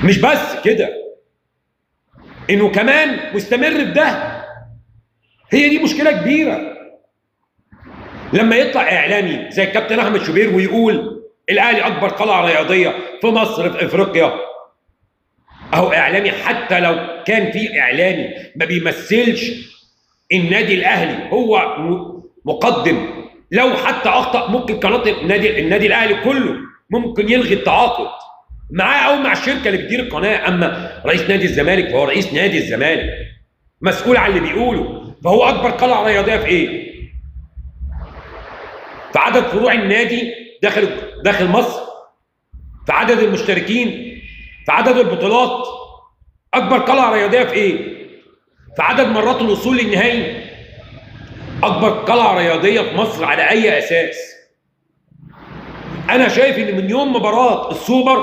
مش بس كده، انه كمان مستمر في ده. هي دي مشكله كبيره. لما يطلع اعلامي زي الكابتن احمد شوبير ويقول الاهلي اكبر قلعه رياضيه في مصر في افريقيا، اهو اعلامي، حتى لو كان في اعلامي ما بيمثلش النادي الاهلي هو مقدم، لو حتى اخطا ممكن قناه النادي الاهلي كله ممكن يلغي التعاقد معاه او مع الشركه اللي بتدير القناه. اما رئيس نادي الزمالك فهو رئيس نادي الزمالك، مسؤول عن اللي بيقوله. فهو اكبر قلعه رياضيه في ايه؟ في عدد فروع النادي داخل مصر، في عدد المشتركين، في عدد البطولات. اكبر قلعه رياضيه في ايه؟ في عدد مرات الوصول للنهائي. اكبر قلعه رياضيه في مصر على اي اساس؟ انا شايف ان من يوم مباراه السوبر